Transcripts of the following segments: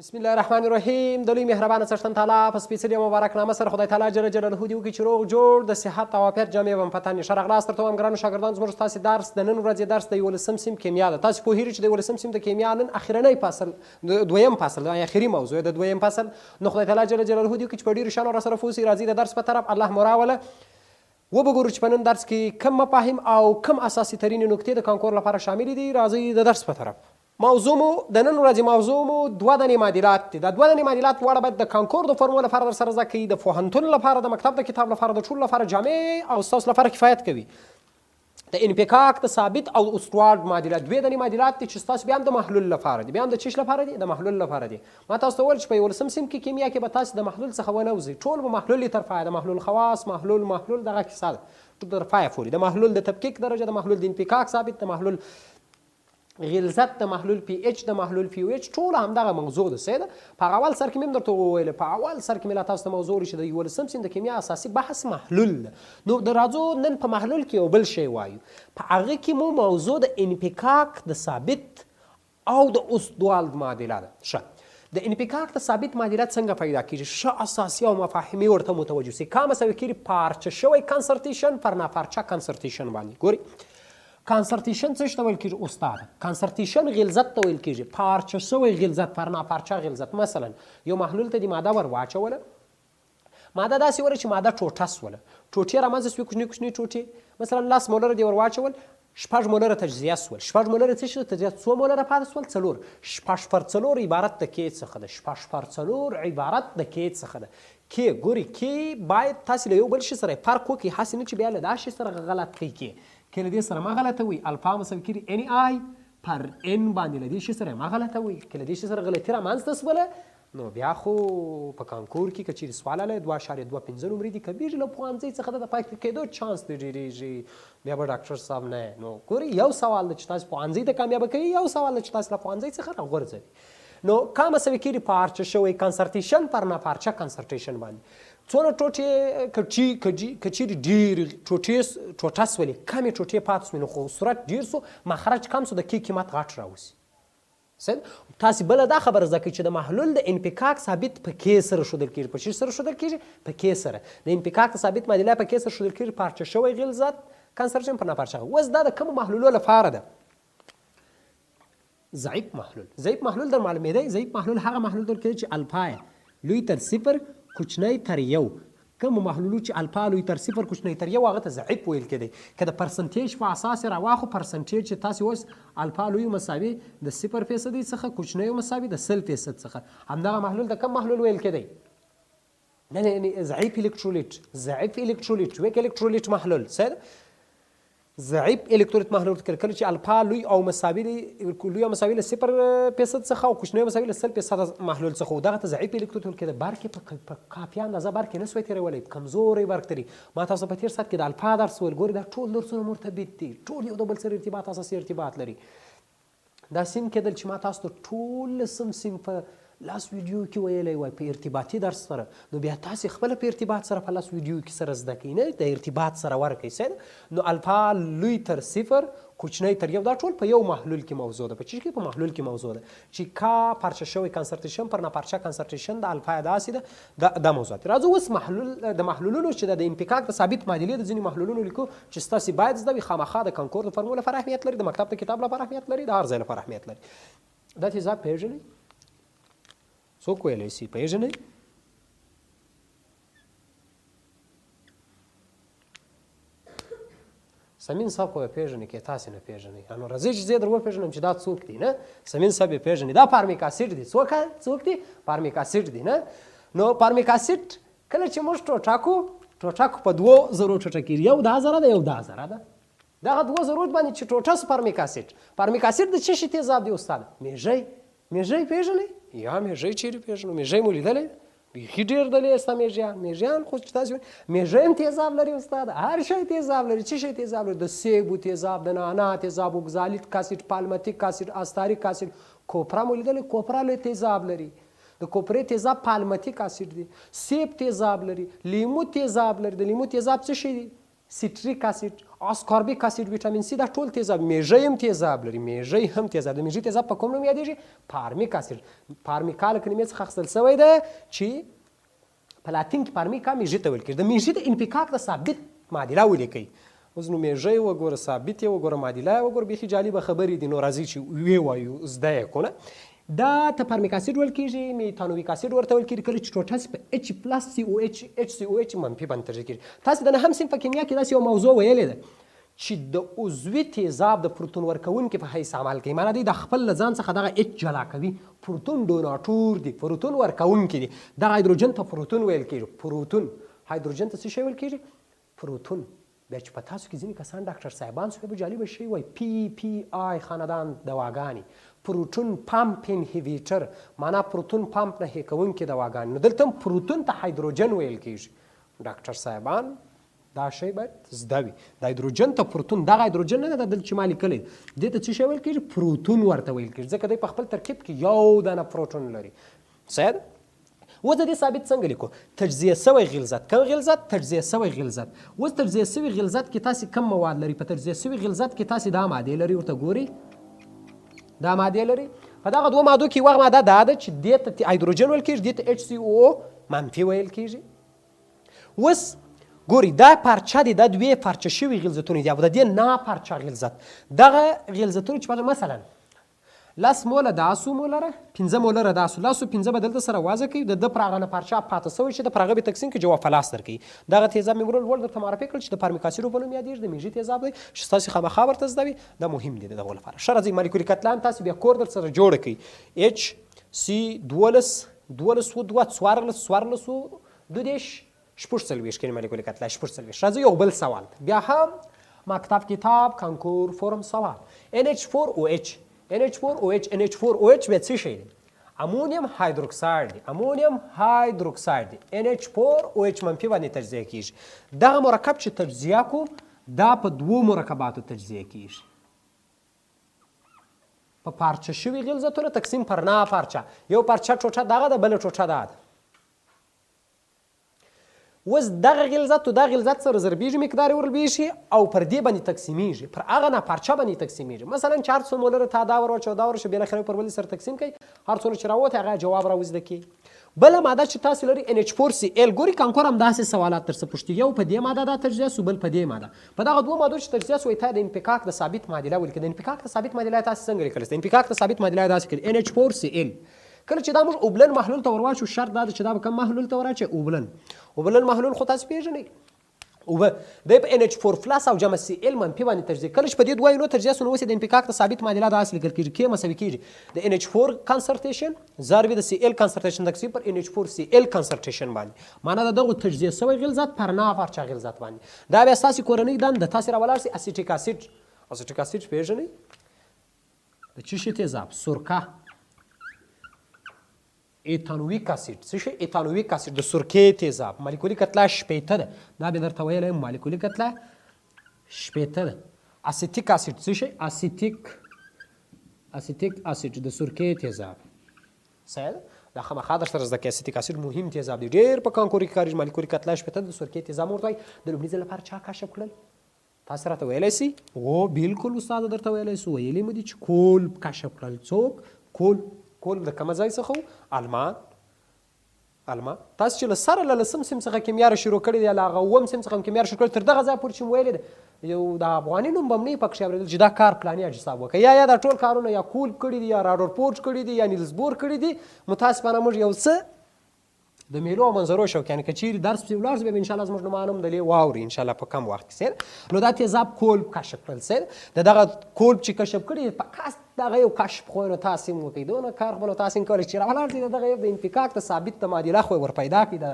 بسم الله الرحمن الرحیم. د لوی مهربانه څښتن تعالی په سپېڅلي او مبارک نامه سره خدای تعالی جل جلاله دې وکړي چې روغ جوړ د صحت او عافیت جامې وم په تن یې. ښه راغلاست درته وایم ګرانو شاګردانو، زموږ ستاسې درس د نن ورځې درس د یوولسم سیم کیمیا ده. تاسې پوهېږئ چې د یوولسم سیم د کیمیا نن اخرنی فصل د دویم فصل اخري موضوع د دویم فصل. نو خدای تعالی جل جلاله دې وکړي چې په ډېرو شیانو راسره پوه سي. راځي د درس په طرف الله مو راوله وبګورو چې په نن درس کې کم مفاهیم او کم اساسي ترینې نکتې د کانکور لپاره شاملې دي. راځي د درس په طرف. موضوع مو د نن ورځې موضوع مو دوه دانې معادلات دي. دا دوه دانې معادلات دواړه باید د کانکور د فورمول لپاره در سره زده کوي، د پوهنتون لپاره، د مکتب د کتاب لپاره، د ټولو لپاره جامع او ستاسو لپاره کفایت کوي. د انتکاک، د ثابت او استوالډ معادلات دوه دانې معادلات دي چې ستاسو بیا هم د محلول لپاره دي. بیا هم د چیش لپاره دي؟ د محلول لپاره دي. ما تاسو ته وویل چې په یوولسم سیم کې کیمیا کې به تاسو د محلول څخه ونه وځئ. ټول به محلول ترفع، د محلول خواص، محلول دغه کیسه ده ترفع پورې، د محلول د تفکیک درجه، د محلول د انتکاک ثابت، د محلول غلضت، د محلول پی ایچ، د محلول پی او ایچ، ټول همدغه موضوع ده. څه ده؟ په اول سر کې مې درته وویل، په اول سر کې مې لا تاسو ته موضوع چې د یوولسم سیم د کیمیا اساسي بحث محلول ده. نو د راځو نن په محلول کې یو بل شی وایو. په هغه کې مو موضوع د انتکاک، د ثابت او د استوالډ معادله ده. ښه، د انتکاک د ثابت معادلات څنګه پیدا کیږي؟ ښه اساسي او مفاهیمي ورته متوجه سي. کا مساوي کیږي پارچه شوی کنسرټیشن پر ناپارچه کنسرټیشن باندې. ګوري کنسرټیشن څه ته ویل کیږي استاد؟ کنسرټیشن غلضت ته ویل کیږي. پارچه شوی غلضت پر ناپارچه غلضت. مثلا یو محلول ته د ماده ور واچوله، ماده داسې وره چې ماده ټوټه سوله، ټوټې رامنځته سوې، کوچنۍ کوچنۍ ټوټې. مثلا 10 مولره دې ور واچول، 6 مولره تجزیه سول. 6 مولره څه شو؟ تجزیه. 2 مولره پاتې سول 4. 6 پر 4 عبارت د کې څخه ده. 6 پر 4 عبارت د کې څخه ده. کې ګوري کې باید تاسو له یو بل شي سره فرق وکړئ، هسې نه چې بیا له دا شي سره غلط کوي. کې له دې سره ما غلطه وي، الفا مساوي کیږي ان آی پر ان باندې، له دې شي سره ما غلطه وي. کې له دې شي سره غلطي رامنځته سوله، نو بیا خو په کانکور کې که چیرې سوال علی 2.25 نمرې دي، کبیږي له پوهنځي څخه د پاتې کېدو چانس دی ډېرېږي. بیا به ډاکټر صاحب نه. نو ګورئ یو سوال ده چې تاسو پوهنځي ته کامیابه کوي، یو سوال ده چې تاسو له پوهنځي څخه راغورځوي. نو کا مساوي کیږي پارچه شوی کنسرټیشن پر ناپارچه کنسرټیشن باندې. څونه ټوټې که چیرې ډېرې ټوټه سولې، کمې ټوټې پاتې سوې، نو خو صورت ډېر سو، مخرج کم سو، د کې قیمت غټ راوځي. تاسې بله دا خبره زده کړئ چې د محلول د انتکاک ثابت په کې سره ښودل کېږي. په چی سره ښودل کېږي؟ په کې سره. د انتکاک د ثابت معادله په کې سره ښودل کېږي، پارچه شوی غلضت کنسرټیشن پر ناپارچه. اوس دا د کومو محلولو لپاره ده؟ ضعیف محلول. ضعیف محلول در معلومېدی. ضعیف محلول هغه محلول ته کېږي چې الفا لوی تر صفر کوچنی تر یو. کوم محلولو چې الفا لوی تر صفر کوچنی تر یو هغه ته ضعیف ویل کېدی. که د پرسنټیج په اساس یې راواخو، پرسنټیج چې تاسې اوس الفا لوی مساوي د 0% څخه کوچنیو مساوي د 100% څخه، همدغه محلول د کوم محلول ویل کېدی؟ نه ضعیف الکترولیت. ضعیف الکترولیت، ویک الکترولیت محلول. څه ضعیف الکترولیت محلول کله چې الفا لوی او مساوي له 0% څخه او کوچنی مساوي له 100% محلول څخه، دغه ته ضعیف الکترولیت ویل کېده. برق په کافي اندازه برق نه سوی تېرولی، کمزوری برق لري. ما تاسو په تېر ساعت کې د الفا درس ویل. ګورئ دا ټول درسونه مرتبط دي، ټول یو د بل سره ارتباط، اساسي ارتباط لري. دا سیم کېدل چې ما تاسو ته ټولسم سیم په لاس ویډیو کې ویلی وای په ارتباطي درس سره، نو بیا تاسې خپله په ارتباط سره په لاس ویډیو کې سره زده کوئ، نه د ارتباط سره ورکئ. نو الفا لوی تر 0 کوچنی تر یو، دا ټول په یو محلول کې موضوع ده. په چی کې؟ په محلول کې موضوع ده. چې کا پارچه شوی کنسرټیشن پر ناپارچه کنسرټیشن د الفا داسې ده. دا موضوعات. راځو اوس د محلولونو چې د انتکاک د ثابت معادلې د ځینې محلولونو لیکو چې ستاسې باید زده وي. خامخا د کانکور د فورمول لپاره اهمیت لري، د مکتب د کتاب لپاره اهمیت لري، د هر ځای لپاره اهمیت لري. دا تیزاب پېژنئ؟ څوک ویلی سي؟ پېژنئ؟ سمین صاحب خو یې پېژنئ، که تاسې نه پېژنئ. نو راځئ چې زه یې در وپېژنم چې دا څوک دی. نه سمین صاحب یې پېژنئ. دا فارمیک اسید دی. څوک دی؟ فارمیک اسید دی. نه نو فارمیک اسید کله چې موږ ټوټه په 2 ذرو ټوټه کېږي، یو دا ذره ده، یو دا ذره ده. دغه 2 ذرو باندې چې ټوټه سو فارمیک اسید. فارمیک اسید د څه شي تیزاب دی استاد؟ میږی پېژنئ؟ یا میږی چیرې پېژنو؟ میږی مو لیدلی؟ بیخي ډېر دلی ستا میږیان خو چې تاسې میږی هم تیزاب لري استاد، هر شی تیزاب لري. څه شی تیزاب لري؟ د سیبو تیزاب، د نعنا تیزاب، اوکزالیټ اسید، پالمتیک اسید، استاریک اسید. کوپرا مو لیدلی؟ کوپرا لوی تیزاب لري. د کوپرې تیزاب پالمتیک اسید دی. سیب تیزاب لري. لیمو تیزاب لري. د لیمو تیزاب څه شی دی؟ سیټریک اسید، اسکاربیک اسید، ویټامین سی، دا ټول تیزاب. میږی هم تیزاب لري، میږی هم تیزاب. د میږي تیزاب په کوم نوم یادیږي؟ پارمیک اسید. پارمیکا له کلمې څخه اخیستل شوی ده چې په لاتین کې پارمیکا میږي ته ویل کېږي. د میږي د انفکاک د ثابت معادله ولیکئ. اوس نو میږی وګوره، ثابت یې وګوره، معادله یې وګوره، بیخي جالبه خبرې دي. نو راځئ چې ویې وایو، زده یې کړو. دا ته پارمیک اسید ویل کېږي، میتانویک اسید ورته ویل کېږي. کله چې ټوټه سي په اچ پلس سی او اچ، اچ سی او اچ منفي باندې ترجیح کېږي. تاسې د نهم صنف په کیمیا کې داسې یو موضوع ویلې ده چې د عضوي تیزاب د پروتون ورکوونکي په حیث عمل کوي. معنی دی د خپل له ځان څخه دغه اچ جلا کوي. پروتون ډوناټور دی، پروتون ورکوونکي دي. دغه هایدروجن ته پروتون ویل کېږي. پروتون هایدروجن ته څه شی ویل کېږي؟ پروتون. بیا چې په تاسو کې ځینې کسان ډاکټر صاحبان سو به جالبه شی وایي، پی پی آی خاندان دواګانې، پروتون پمپ انهیبیټر، معنا پروتون پمپ نه هی کوونکې دواګانې. نو دلته هم پروتون ته هایدروجن ویل کېږي. ډاکټر صاحبان دا شی باید زده وي. د هایدروجن ته پروتون، دغه هایدروجن نه ده دلته چې ما لیکلی، دې ته څه شی ویل کېږي؟ پروتون ورته ویل کېږي، ځکه دی په خپل ترکیب کې یو دانه پروتون لري. صحیح. اوس د دې ثابت څنګه لیکو؟ تجزیه سوی غلظت. کوم غلظت؟ تجزیه سوی غلظت. اوس تجزیه سوی غلظت کې تاسې کم مواد لري؟ په تجزیه سوی غلظت کې تاسې دا مادې لري، ورته ګوري، دا مادې لري. په دغه دوه مادو کې یوه ماده دا ده چې دې ته هایدروجن ویل کېږي، دې ته اچ سی او منفي ویل کېږي. اوس ګوري دا پارچه دي، دا دوې پارچه شوي غلظتونه دي او د دې نا پارچه غلظت. دغه غلظتونه چې مثلا لس موله دا سو مولره، 15 مولره دا سو، لاسو 15 به دلته سره وازه کوي، د پر هغه نه پارچه پاته سوی چې د پر هغه به تقسیم کې جواب فلاس درکوي. دغه تیزاب مې ورول درته معرفي کړل چې د پارمیک اسید په نوم یادېږي، د میږي تیزاب دی چې تاسې خامخا ورته زده وي. دا مهم دی د دغو لپاره. ښه راځئ مالیکولي کتلان تاسې بیا کور در سره جوړه کړئ. اچ سی 12 12 و 2 14 14 22 شپږ څلوېښت کلمې مالیکولي کتله 14 څلوېښت. راځئ یو بل سوال بیا هم مکتب کتاب کنکور فورم سوال. NH4OH NH4OH NH4OH بیا څه شی دی؟ امونیم هایدروکساید دی. امونیم هایدروکساید دی. NH4OH منفي باندې تجزیه کیږي. دغه مرکب چې تجزیه کو دا په دوو مرکباتو تجزیه کیږي. په پارچه شوي غلظتونه تقسیم پر نه پارچه. یو پارچه ټوټه دغه ده، بله ټوټه دا ده. اوس دغه غلظت و دغه غلظت سره ضربیږي، مقدار یې ورلویږي او پر دې باندې تقسیمیږي، پر هغه نه پارچه باندې تقسیمیږي. مثلا 400 مولره تا دا ورواچوه دا ورشه، بالاخره پر بلې سره تقسیم کوي، هر څومره چې راووت هغه جواب راوزده کوي. بله ماده چې تاسو لري NH4Cl. ګوري کانکور هم داسې سوالات درڅه پوښتي، یو په دې ماده دا تجزیه سو، بل په دې ماده. په دغه دوه مادو چې تجزیه سوی تا د انفکاک د ثابت معادله ولیکئ. د انفکاک د ثابت معادله تاسې څنګه لیکلی؟ د انفکاک د ثابت معادله داسې کړي NH4Cl. کله چې دا موږ اوبلن محلول ته ورواچو، شرط دا ده چې دا به کوم محلول ته وراچي؟ اوبلن. اوبلن محلول خو تاسو پیژنئ، اوبه دی په NH4 پلس او جمع Cl منفي باندې تجزیه. کله چې په دې دوه یونو تجزیه سو نو اوس د انفکاک د ثابت معادله داسې لیکل کېږي، K مساوي کېږي د NH4 کنسنټریشن ضرب د Cl کنسنټریشن تقسیم پر NH4Cl کنسنټریشن باندې. معنا د دغه تجزیه سوی غلظت پر نه پارچه غلظت باندې. دا بیا ستاسې کورنۍ دنده، تاسې راولاړ سئ اسیټیک اسید. اسیټیک اسید پیژنئ د څه شي تیزاب؟ سرکه. ایتانویک اسید. څه شی؟ ایتانویک اسید د سرکې تیزاب. مالیکولي کتله شپېته ده، دا به درته ویلی یم مالیکولي کتله شپېته ده. اسیټیک اسید. څه شی؟ اسیټیک اسید د سرکې تیزاب. صحیح ده؟ دا خامخا در سره زده کړئ. اسیټیک اسید مهم تیزاب دی، ډېر په کانکور کې کارېږي. مالیکولي کتله شپېته د سرکې تیزاب ورته وایي. د لومړي ځل لپاره چا کشف کړل؟ تاسو راته ویلی سئ؟ او بلکل استاد درته ویلی سو، ویلي مو دي چې کولب کشف کړل. څوک؟ کولب د کومه ځای څخه و؟ آلمان. تاسو چې له سره له لسم صنف څخه کیمیا را شروع کړې دی، له هغه اووم صنف څخه کیمیا را شروع کړې، تر دغه ځایه پورې چې مو ویلې ده یو د افغاني نوم به م نه وي پکښې اورېدل چې دا کار پلاني حاجي صاحب وکړه، یا دا ټول کارونه یا کولب کړي دي یا راډورپورټ کړي دي یا نیلزبور کړي دي. متاسفانه موږ یو څه د میلو او منظرو شوق، یعنې که چیرې درس پسې ولاړ شو بیا به انشاءالله زموږ نومان هم د دې واوري انشاءالله په کم وخت کې. سیر نو دا تیزاب کولب کشف کړل. سیر د دغه کولب چې کشف کړي په خاص دغه یو کشف خو نو تاسې هم وکړئ، دونه کار خو نو تاسې هم کولی چې راولاړ شئ دغه یو د انفکاک د ثابت د معادله خو ور پیدا کړي د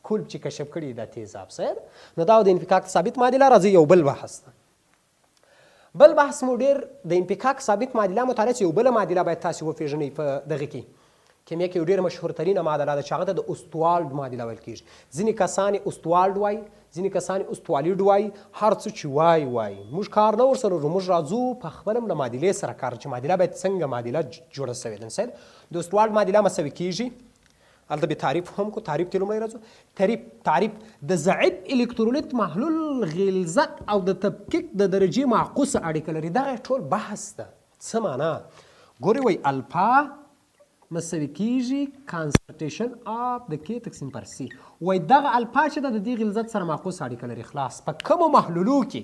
کولب چې کشف کړي د تیزاب. سیر نو دا د انفکاک ثابت معادله. راځي یو بل بحث ده. بل بحث مو ډېر د انفکاک ثابت معادله متعلق یو بله معادله باید تاسې وپېژنئ په دغه کې کیمیا کې یو ډېره مشهورترینه معادله ده چې هغه ته د استوالډ معادله ویل کېږي. ځینې کسان یې استوالډ وایي، ځینې کسان یې استوالیډ وایي، هر څه چې وایي. موږ کار نه ورسره لرو، موږ راځو په خپله هم له معادلې سره کار چې معادله باید څنګه معادله جوړه سوې ده. د استوالډ معادله مساوي کېږي هلته به تعریف هم کو تعریف ته لومړی راځو. تعریف د ضعیف الکترولیت محلول غلظت او د تفکیک د درجې معکوسه اړیکه لري. دغه ټول بحث ده. څه معنا؟ ګورئ وایي الفا مساوي کیږي کانسنټریشن اف د کې تقسیم پر سی. وایي دغه الفا چې ده د دې غلظت سره معکوسه اړیکه لري. خلاص په کومو محلولو کې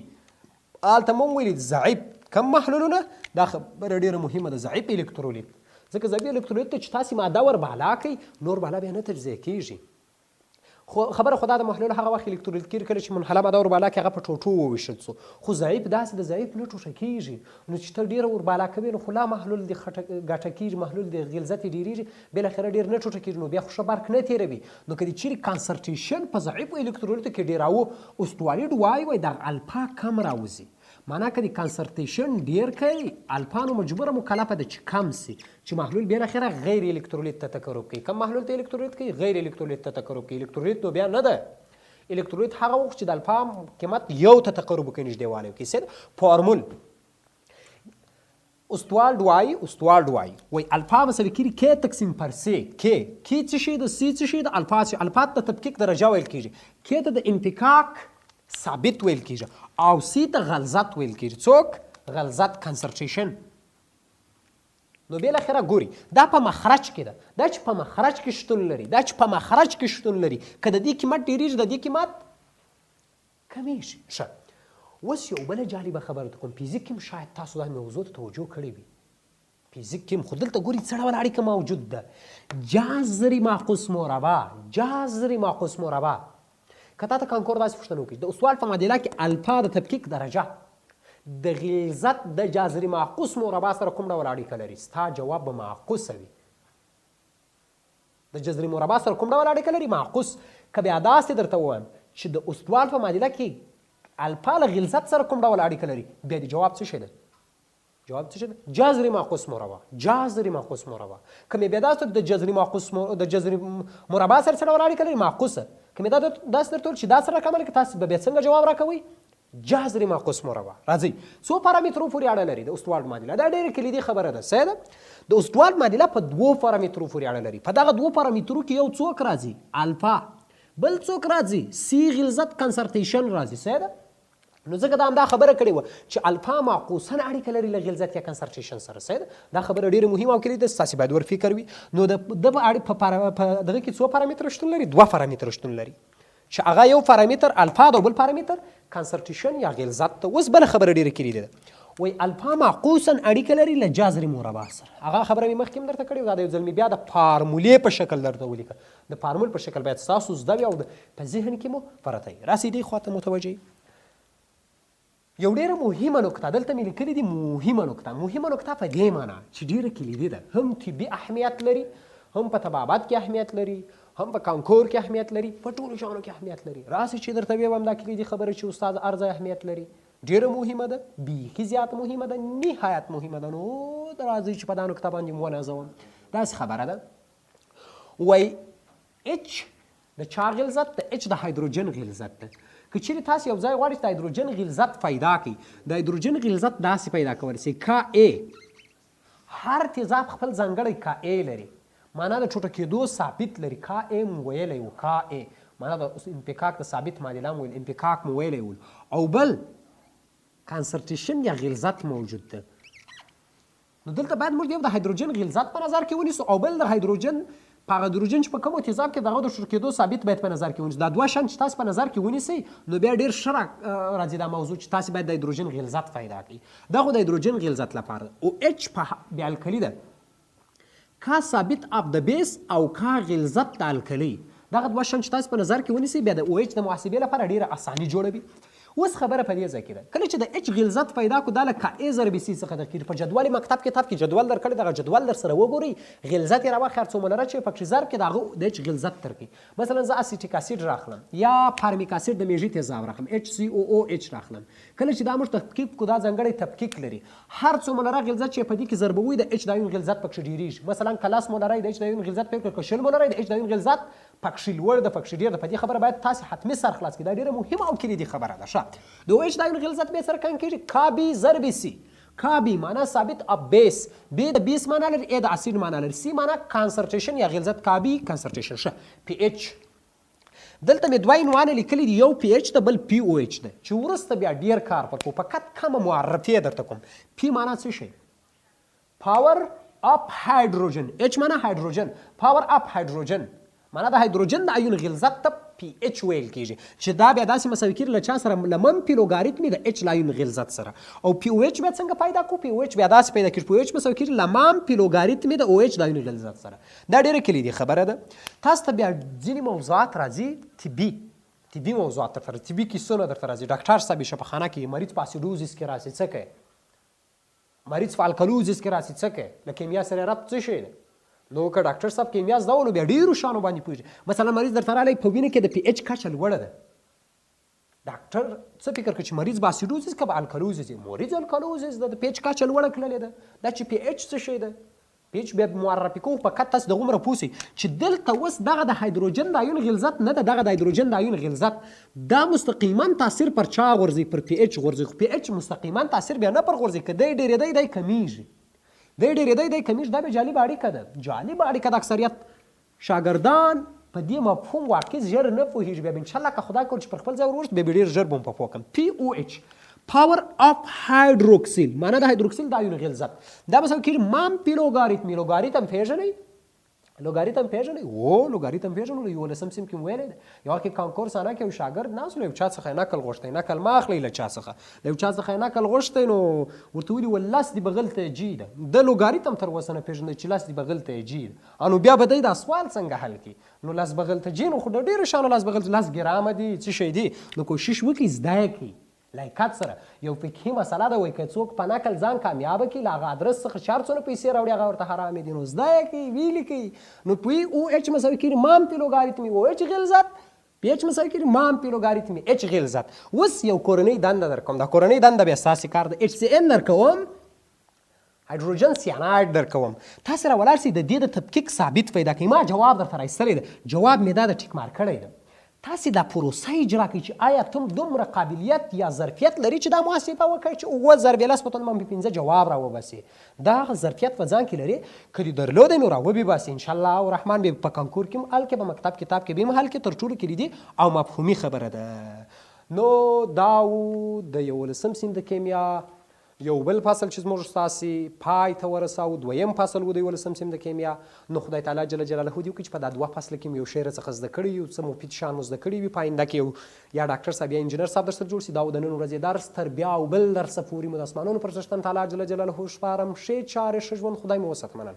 هلته مو ویلي ضعیف کم محلولونه، دا خبره ډېره مهمه ده. ضعیف الکترولیت ځکه ضعیف الکترولیت ته چې تاسې ماده ور بالا کوئ نور بالا بیا نه تجزیه کیږي. خو خبره خو دا د محلول هغه وخت الکترولیت کېږي کله چې منحله ماده ور بالا کړي هغه په ټوټو وویشل څو. خو ضعیف داسې د ضعیف نه ټوټه کېږي. نو چې ته ډېره ور بالا کوې نو خو لا محلول د ګټه کېږي، محلول د غلظت یې ډېرېږي، بالاخره ډېر نه ټوټه کېږي، نو بیا خو ښه برق نه تېروي. نو که د چیرې کانسنټریشن په ضعیفو الکترولیتو کې ډېراوه استوالډ وایي دغه الفا کم راوځي. معنا که د کانسنټریشن ډیر کوي الفا نو مجبوره مکلفه ده چې کم سي، چې محلول بالاخره غیر الکترولیت ته تقرب کوي. کم محلول ته الکترولیت کوي؟ غیر الکترولیت ته تقرب کوي. الکترولیت نو بیا نه ده. الکترولیت هغه وخت چې د الفا قیمت یو ته تقرب کوي، نږدېوالی وکړي. سید فارمول استوالډ وایي الفا مساوي کېږي کې تقسیم پر سی. کې څه شی ده؟ سی څه شی ده؟ الفا څه؟ الفا ته تفکیک درجه ویل کېږي، کې ته د انتکاک ثابت ویل کېږي، او سی ته غلظت ویل کېږي. څوک؟ غلظت کانسنټریشن. نو بالاخره ګوري دا په مخرج کې ده. دا چې په مخرج کې شتون لري، دا چې په مخرج کې شتون لري، که د دې قیمت ډېرېږي د دې قیمت کمیږي. ښه، اوس یو بله جالبه خبره ته کوم. فیزیک کې شاید تاسو دا موضوع ته توجه کړې وي. فیزیک کې خو دلته ګوري څه ډول اړیکه موجود ده. جذر معکوس مربع، جذر معکوس مربع. که تا ته کانکور داسې پوښتنه وکړي د استوالډ په معادله کې الفا د تفکیک درجه د غلظت د جذر معکوس مربع سره کوم ډول اړیکه لري؟ ستا جواب به معکوسه وي. د جذر مربع سره کوم ډول اړیکه لري؟ معکوس. که بیا داسې درته ووایم چې د استوالډ په معادله کې الفا له غلظت سره کوم ډول اړیکه لري، بیا د جواب څه شی ده؟ جواب څه شی ده؟ جذر معکوس مربع. جذر معکوس مربع. که مې بیا داسې د جذر معکوس د جذر مربع سره څه ډول اړیکه لري؟ معکوسه. که مې داسې درته ویل چې دا سره رقم لري، تاسو به بیا څنګه جواب راکوئ؟ جذر معکوس مربع. راځئ څو پارامترو پورې اړه لري د استوالډ معادله. دا ډېره کلیدي خبره ده. څه ده؟ د استوالډ معادله په دوو پارامترو پورې اړه لري. په دغه دوو پارامترو کې یو څوک راځي؟ الفا. بل څوک راځي؟ سی غلظت کانسنټریشن راځي. څه ده؟ نو ځکه دا همدا خبره کړې وه چې الفا معکوساً اړیکه لري له غلظت یا کنسنټریشن سره. صحیح دا خبره ډېره مهمه او کلیدي ده، ستاسې باید ور فکر وي. نو د په دغه کې څو پارامتره شتون لري؟ دوه پارامتره شتون لري چې هغه یو پارامتر الفا ده او بل پارامتر کنسنټریشن یا غلظت ته. اوس بله خبره ډېره کلیدي ده. وایي الفا معکوساً اړیکه لري له جذر مربع سره. هغه خبره مې مخکې هم درته کړې وه. دا د یو ځل مې بیا د فارمولې په شکل درته ولیکه. د فارمول په شکل باید ستاسو زده وي او په ذهن کې مو پرته وي. راسئ دې خواته متوجه یو ډېره مهمه نکته دلته مې لیکلې دي. مهمه نکته په دې معنا چې ډېره کلیدي ده، هم طبي اهمیت لري، هم په طبابت کې اهمیت لري، هم په کانکور کې اهمیت لري، په ټولو شیانو کې اهمیت لري. راسئ چې درته ووایم دا کلیدي خبره چې استاد ارزه اهمیت لري، ډېره مهمه ده، بیخي زیات مهمه ده، نهایت مهمه ده. نو راځئ چې په دا نکته باندې مو ونازوم. داسې خبره ده. وایي اچ د چا غلظت؟ د اچ د هایدروجن غلظت ده. که چیرې تاسو یو ځای غواړئ چې د هایدروجن غلظت پیدا کړئ، د هایدروجن غلظت داسې پیدا کولی شئ. کا ای هر تیزاب خپل ځانګړی کا ای لري، معنا د ټوټه کېدو ثابت لري. کا ای مو ویلی و، کا ای معنا د انتکاک د ثابت معادله مو ویل، انتکاک مو ویلی ول. او بل کانسنټریشن یا غلظت موجود ده. نو دلته باید موږ یو د هایدروجن غلظت په نظر کې ونیسو، او بل د هایدروجن په هایدروجن چې په کومو تیزاب کې دغه د ټوټه کېدو ثابت باید په نظر کې ونیسو. دا دوه شیان چې تاسو په نظر کې ونیسئ نو بیا ډېر ښه راځي دا موضوع چې تاسو باید د هایدروجن غلظت پیدا کړئ. دا خو د هایدروجن غلظت لپاره. او اچ په بیا الکلي ده، کا ثابت اف د بیس او کا غلظت د الکلي. دغه دوه شیان چې تاسو په نظر کې ونیسئ بیا د او اچ د محاسبې لپاره ډېره اساني جوړوي. اوس خبره په دې ځای کې ده، کله چې د اچ غلظت پیدا کړو دا له کا ای ضرب سی څخه د کېږي. په جدول مکتب کتاب کې جدول درکړی، دغه جدول در سره وګورئ، غلظت یې راواخلئ، هر څو مولره چې پکې ضرب کې د هغه د اچ غلظت درکړي. مثلا زه اسیټیک اسید راخلم یا فارمیک اسید د میږي تیزاب راخلم، اچ سی او او اچ راخلم. کله چې دا موږ تفکیک کو دا ځانګړی تفکیک لري. هر څو مولره غلظت چې په دې کې ضربوي د اچ د ایون غلظت پکې ډېرېږي. مثلا کلاس مولره د اچ د ایون غلظت پکې که شل مولره د اچ د ایون غلظت پکې لوړ د پکې ډېر د. په دې خبره باید تاسو حتمي سر خلاص کړئ. دا ډېره مهمه او کلیدي خبره ده. ښه، د او اچ د ایون غلظت به سره کم کېږي کا بي ضرب سی. کابي معنا ثابت اف بیس، بی د بیس معنا لري، ا د اسید معنا لري، سی معنا کانسنټریشن یا غلظت. کابي کانسنټریشن. ښه پی ایچ دلته مې دوه عنوانه لیکلي دي، یو پی ایچ ده بل پی او ایچ ده، چې وروسته بیا ډیر کار پکو فقط کمه معرفي درته کوم. پی معنا څه شي؟ پاور اپ هایدروجن. ایچ معنا هایدروجن، پاور اپ هایدروجن معنا د هایدروجن د ایون غلظت ته پی ایچ ویل کیږي، چې دا بیا داسې مساوي کېږي له چا سره؟ له منفي لوګاریتمي د ایچ ل ایون غلظت سره. او پی او ایچ بیا څنګه پیدا کو؟ پی او ایچ بیا داسې پیدا کېږي، پی او ایچ مساوي کېږي له منفي لوګاریتمي د او ایچ د ایون غلظت سره. دا ډېره کلیدي خبره ده. تاسو ته بیا ځینې موضوعات راځي، طبي موضوعات درته راځي، طبي کیسونه درته راځي. ډاکټر صاحب یې شفاخانه کې مریض په اسیډوزس کې راسي، څه کوي؟ مریض په الکلوزس کې راسي، څه کوي؟ له کیمیا سره ربط څه شی دی؟ نو که ډاکټر صاحب کیمیا زده و نو بیا ډېرو شیانو باندې پوهېږي. مثلا مریض درته راغلی په وینه کې د پی ایچ کچه لوړه ده، ډاکټر څه فکر کوي چې مریض به اسیډوزس که به الکلوزس؟ مریض الکلوزس ده، د پی ایچ کچه لوړه کړلې ده. دا چې پی ایچ څه شی ده؟ پی ایچ بیا معرفي کوو. فقط تاسو دغومره پوه سئ چې دلته اوس دغه د هایدروجن د ایون غلظت نه ده، دغه د هایدروجن د ایون غلظت دا مستقیما تاثیر پر چا غورځي؟ پر پی ایچ غورځي. خو پی ایچ مستقیما تاثیر بیا نه پر غورځي، که دی ډېرېدی دی کمیږي، دی ډېرېدی دی کمیږي. دا بیا جالبه اړیکه ده، جالبه اړیکه د اکثریت شاګردان په دې مفهوم واقع ژر نه پوهېږي. بیا به انشاءالله که خدای کول چې پر خپل ځای ور بیا به ډېر ژر به هم په پوه کړم. پی او ایچ پاور اف هایدروکسیل معنا د هایدروکسیل د ایون غلظت. دا مساوي کېږي منفي لوګاریتمي. لوګاریتم پېژنئ؟ لوګاریتم پېژنئ؟ او لوګاریتم پېژنو. یوولسم صنف کې مو ویلی ده، یوه کې کانکور سانه کې یو شاګرد ناست له یو چا څخه یې نقل غوښتی، نقل مه اخلئ له چا څخه، له یو چا څخه یې نقل غوښتی نو ورته ویلي ول لس دې بغل ته جي ده. د لوګاریتم تر اوسه نه پېژندی چې لس دې بغل ته جي ده. نو بیا به دی دا سوال څنګه حل کړي؟ نو لس بغل ته جي نو خو د ډېرو شیانو لس بغل ته لس ګرامه دي، څه شی دي؟ نو کوشش وکړي زده یې کړي لیاقت سره. یو فقهي مسله ده، وایي که څوک په نقل ځان کامیابه کړي له هغه ادرس څخه چار څونه پیسې راوړي هغه ورته حرامې دي. نو زده یې کړي، ویلې کړي. نو پی او ایچ مساوي کېږي منفي لوګاریتمي او ایچ غلظت، پی ایچ مساوي کېږي منفي لوګاریتمي ایچ غلظت. اوس یو کورنۍ دنده در کوم، دا کورنۍ دنده بیا ستاسې کار ده. ایچ سی ان در کوم، هایدروجن سیاناید در کوم. تاسې را ولاړ سئ د دې د تفکیک ثابت پیدا کړئ. ما جواب درته رایستلی ده، جواب مې دا د ټیک مارک کړی ده. تاسې دا پروسه اجرا کړئ چې آیا تم دومره قابلیت یا ظرفیت لري چې دا محاسبه وکړئ چې 9.15 جواب را وباسي. دا ظرفیت په ځان کې لري، که دې درلودی نو را وباسي انشاءالله الرحمن. به په کنکور کې هم حل کې، په مکتب کتاب کې به هم حل کې. تر ټولو کلیدي او مفهومي خبره ده. نو دا و د 11 صنف د کیمیا یو بل فصل چې زموږ ستاسې پای ته ورساو، دویم فصل و د 11 صنف د کیمیا. نو خدای تعالی جل جلاله دې وکړي چې په دا دوه فصله کې مو یو شی راڅخه زده کړي یو څه مفید شیان مو زده کړي وي. په آینده کې یو یا ډاکټر صاحب یا انجینر صاحب درسره جوړ شي. دا د نن ورځې درس تر بیا او بل درسه پورې مو د اسمانونو پر څښتن تعالی جل جلاله سپارم. ښې چارې ښه ژوند. خدای مو وساتمنن.